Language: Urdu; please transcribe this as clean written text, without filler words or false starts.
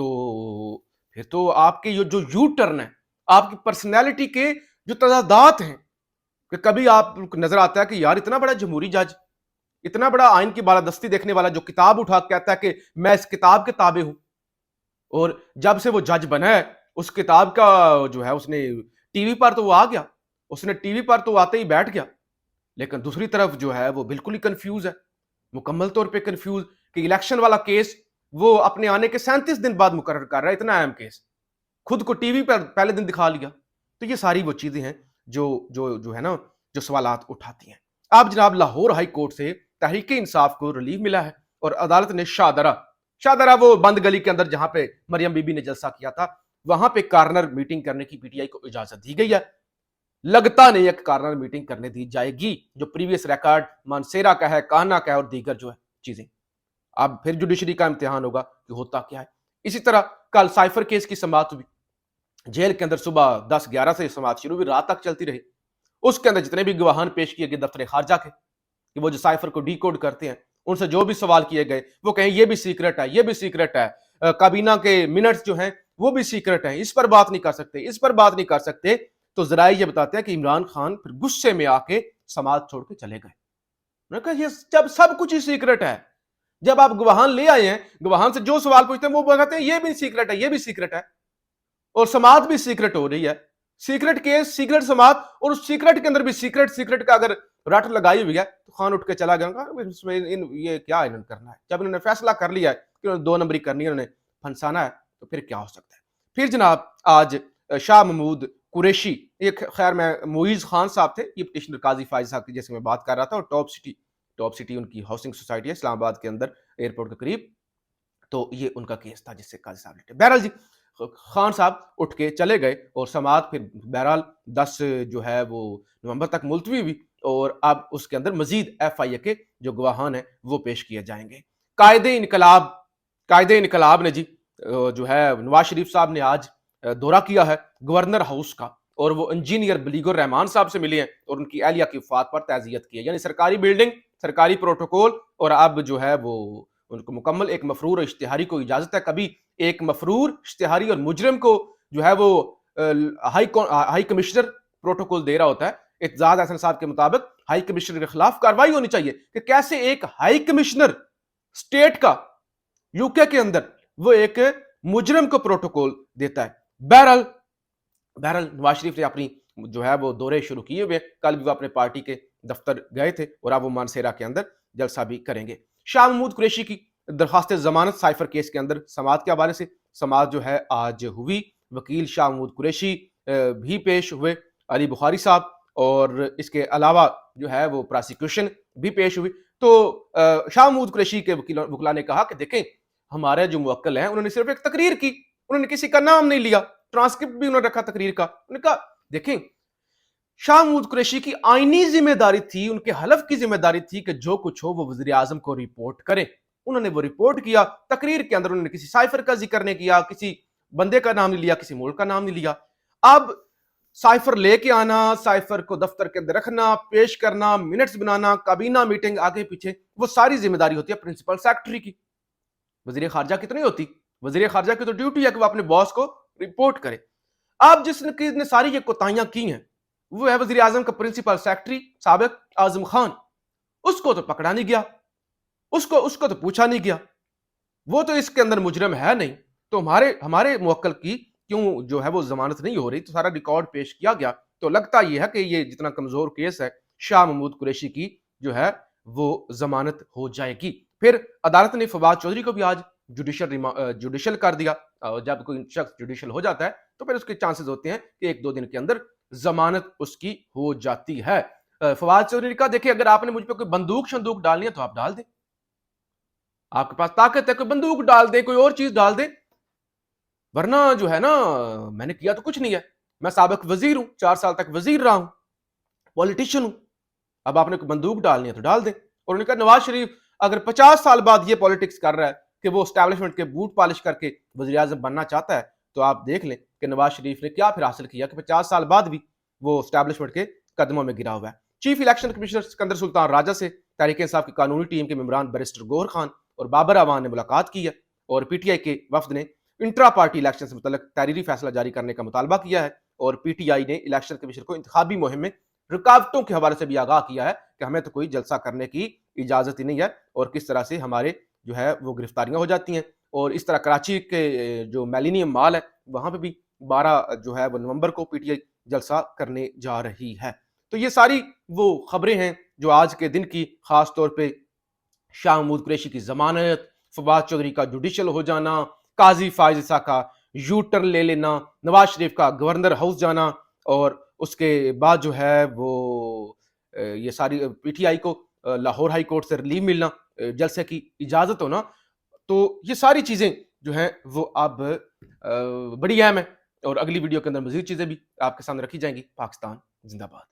تو پھر تو آپ کے یہ جو یو ٹرن ہے، آپ کی پرسنالٹی کے جو تضادات ہیں، کہ کبھی آپ نظر آتا ہے کہ یار اتنا بڑا جمہوری جج، اتنا بڑا آئین کی بالادستی دیکھنے والا جو کتاب اٹھا کے کہتا ہے کہ میں اس کتاب کے تابع ہوں، اور جب سے وہ جج بنا ہے اس کتاب کا جو ہے اس نے ٹی وی پر تو وہ آ گیا، اس نے ٹی وی پر تو آتے ہی بیٹھ گیا، لیکن دوسری طرف جو ہے وہ بالکل ہی کنفیوز ہے، مکمل طور پہ کنفیوز کہ الیکشن والا کیس وہ اپنے آنے کے 37 دن بعد مقرر کر رہا ہے، اتنا اہم کیس خود کو ٹی وی پر پہلے دن دکھا لیا۔ تو یہ ساری وہ چیزیں ہیں جو ہے نا، جو سوالات اٹھاتی ہیں۔ اب جناب لاہور ہائی کورٹ سے تحریک انصاف کو ریلیف ملا ہے اور عدالت نے شاہدرہ وہ بند گلی کے اندر جہاں پہ مریم بی بی نے جلسہ کیا تھا، وہاں پہ کارنر میٹنگ کرنے کی پی ٹی آئی کو اجازت دی گئی ہے۔ لگتا نہیں ایک کارنر میٹنگ کرنے دی جائے گی، جو پریویس ریکارڈ مانسیرا کا ہے، کانا کا ہے اور دیگر جو ہے چیزیں، اب پھر جوڈیشری کا امتحان ہوگا کہ ہوتا کیا ہے۔ اسی طرح کل سائفر کیس کی سماعت ہوئی، جیل کے اندر صبح 10-11 سے سماعت شروع ہوئی، رات تک چلتی رہی۔ اس کے اندر جتنے بھی گواہان پیش کیے گئے دفتر خارجہ کے، کہ وہ جو سائفر کو ڈی کوڈ کرتے ہیں، ان سے جو بھی سوال کیے گئے وہ کہیں یہ بھی سیکرٹ ہے، یہ بھی سیکرٹ ہے، کابینہ کے منٹس جو ہیں وہ بھی سیکرٹ ہیں، اس پر بات نہیں کر سکتے، اس پر بات نہیں کر سکتے۔ تو ذرائع یہ بتاتے ہیں کہ عمران خان پھر غصے میں آ کے سماعت چھوڑ کے چلے گئے۔ میں نے کہا یہ جب سب کچھ ہی سیکرٹ ہے، جب آپ گواہان لے آئے ہیں، گواہان سے جو سوال پوچھتے ہیں وہ کہتے ہیں یہ بھی سیکرٹ ہے، یہ بھی سیکرٹ ہے، اور سماعت بھی سیکرٹ ہو رہی ہے، سیکرٹ کیس، سیکرٹ سماعت، اور اس سیکرٹ کے اندر بھی سیکرٹ کا اگر رٹ لگائی ہوئی ہے تو خان اٹھ کے چلا گیا، اس میں یہ کیا انہوں نے کرنا ہے؟ جب انہوں نے فیصلہ کر لیا ہے کہ انہوں نے 2 نمبری کرنی ہے، انہوں نے پھنسانا ہے، تو پھر کیا ہو سکتا ہے؟ پھر جناب آج شاہ محمود قریشی، ایک خیر میں معیز خان صاحب تھے، یہ پٹیشنر قاضی فائز صاحب کی جیسے میں بات کر رہا تھا، اور ٹاپ سٹی ان کی ہاؤسنگ سوسائٹی ہے اسلام آباد کے اندر ایئرپورٹ کے قریب، تو یہ ان کا کیس تھا جس سے قاضی صاحب نے بہرحال جی خان صاحب اٹھ کے چلے گئے، اور سماعت پھر بہرحال 10 جو ہے وہ نومبر تک ملتوی ہوئی، اور اب اس کے اندر مزید ایف آئی اے کے جو گواہان ہیں وہ پیش کیے جائیں گے۔ قائد انقلاب نے جی جو ہے نواز شریف صاحب نے آج دورہ کیا ہے گورنر ہاؤس کا، اور وہ انجینئر بلیغ الرحمان صاحب سے ملے ہیں اور ان کی اہلیہ کی وفات پر تعزیت کی ہے، یعنی سرکاری بلڈنگ، سرکاری پروٹوکول، اور اب جو ہے وہ ان کو مکمل ایک مفرور اور اشتہاری کو اجازت ہے۔ کبھی ایک مفرور، اشتہاری اور مجرم کو جو ہے وہ ہائی کمشنر پروٹوکول دے رہا ہوتا ہے۔ اعتزاز احسن صاحب کے مطابق ہائی کمشنر کے خلاف کارروائی ہونی چاہیے کہ کیسے ایک ہائی کمشنر اسٹیٹ کا یو کے اندر وہ ایک مجرم کو پروٹوکول دیتا ہے۔ بہرحال نواز شریف نے اپنی جو ہے وہ دورے شروع کیے ہوئے، کل بھی وہ اپنے پارٹی کے دفتر گئے تھے، اور اب وہ مانسیرا کے اندر جلسہ بھی کریں گے۔ شاہ محمود قریشی کی درخواست ضمانت سائفر کیس کے اندر سماعت کے حوالے سے سماعت جو ہے آج ہوئی، وکیل شاہ محمود قریشی بھی پیش ہوئے، علی بخاری صاحب، اور اس کے علاوہ جو ہے وہ پراسیکیوشن بھی پیش ہوئی۔ تو شاہ محمود قریشی کے وکلا نے کہا کہ دیکھیں ہمارے جو موکل ہیں انہوں نے صرف ایک تقریر کی، انہوں نے کسی کا نام نہیں لیا، ٹرانسکرپٹ بھی انہوں نے رکھا تقریر کا۔ انہوں نے کہا دیکھیں شاہ محمود قریشی کی آئینی ذمہ داری تھی، ان کے حلف کی ذمہ داری تھی کہ جو کچھ ہو وہ وزیر اعظم کو رپورٹ کریں، انہوں نے وہ رپورٹ کیا۔ تقریر کے اندر انہوں نے کسی سائفر کا ذکر نہیں کیا، کسی بندے کا نام نہیں لیا، کسی ملک کا نام نہیں لیا۔ اب سائفر لے کے آنا، سائفر کو دفتر کے اندر رکھنا، پیش کرنا، منٹس بنانا، کابینہ میٹنگ آگے پیچھے، وہ ساری ذمہ داری ہوتی ہے پرنسپل سیکرٹری کی۔ وزیر خارجہ کی تو نہیں ہوتی، وزیر خارجہ کی تو ڈیوٹی ہے کہ وہ اپنے باس کو رپورٹ کرے۔ اب جس نے ساری یہ کوتاہیاں کی ہیں وہ ہے وزیر اعظم کا پرنسپل سیکرٹری سابق اعظم خان۔ اس کو تو پکڑا نہیں گیا، اس کو تو پوچھا نہیں گیا، وہ تو اس کے اندر مجرم ہے نہیں، تو ہمارے موکل کی کیوں جو ہے وہ ضمانت نہیں ہو رہی؟ تو سارا ریکارڈ پیش کیا گیا، تو لگتا یہ ہے کہ یہ جتنا کمزور کیس ہے شاہ محمود قریشی کی جو ہے وہ ضمانت ہو جائے گی۔ پھر عدالت نے فواد چودھری کو بھی آج جوڈیشل کر دیا، جب کوئی شخص جوڈیشل ہو جاتا ہے تو پھر اس کے چانسز ہوتے ہیں کہ 1-2 دن کے اندر ضمانت اس کی ہو جاتی ہے۔ فواد چودھری نے کہا دیکھیں اگر آپ نے مجھ پہ کوئی بندوق ڈالنی ہے تو آپ ڈال دیں، آپ کے پاس طاقت ہے، کوئی بندوق ڈال دیں، کوئی اور چیز ڈال دیں، ورنہ جو ہے نا میں نے کیا تو کچھ نہیں ہے، میں سابق وزیر ہوں، 4 سال تک وزیر رہا ہوں، پولیٹیشین ہوں، اب آپ نے کوئی بندوق ڈالنی ہے تو ڈال دیں۔ اور انہوں نے کہا نواز شریف اگر 50 سال بعد یہ پولیٹکس کر رہا ہے کہ وہ اسٹیبلشمنٹ کے بوٹ پالش کر کے وزیر اعظم بننا چاہتا ہے، تو آپ دیکھ لیں کہ نواز شریف نے کیا پھر حاصل کیا کہ 50 سال بعد بھی وہ اسٹیبلشمنٹ کے قدموں میں گرا ہوا ہے۔ چیف الیکشن کمشنر سکندر سلطان راجہ سے تحریک انصاف کی قانونی ٹیم کے ممبران بیرسٹر گوہر خان اور بابر اعوان نے ملاقات کی ہے، اور پی ٹی آئی کے وفد نے انٹرا پارٹی الیکشن سے متعلق تحریری فیصلہ جاری کرنے کا مطالبہ کیا ہے، اور پی ٹی آئی نے الیکشن کمیشن کو انتخابی مہم میں رکاوٹوں کے حوالے سے بھی آگاہ کیا ہے کہ ہمیں تو کوئی جلسہ کرنے کی اجازت ہی نہیں ہے، اور کس طرح سے ہمارے جو ہے وہ گرفتاریاں ہو جاتی ہیں۔ اور اس طرح کراچی کے جو میلینیم مال ہے وہاں پہ بھی 12 جو ہے وہ نومبر کو پی ٹی آئی جلسہ کرنے جا رہی ہے۔ تو یہ ساری وہ خبریں ہیں جو آج کے دن کی، خاص طور پہ شاہ محمود قریشی کی ضمانت، فواد چودھری کا جوڈیشل ہو جانا، قاضی فائز عیسیٰ کا یو ٹرن لے لینا، نواز شریف کا گورنر ہاؤس جانا، اور اس کے بعد جو ہے وہ یہ ساری پی ٹی آئی کو لاہور ہائی کورٹ سے ریلیو ملنا، جلسے کی اجازت ہونا، تو یہ ساری چیزیں جو ہیں وہ اب بڑی اہم ہیں، اور اگلی ویڈیو کے اندر مزید چیزیں بھی آپ کے سامنے رکھی جائیں گی۔ پاکستان زندہ باد۔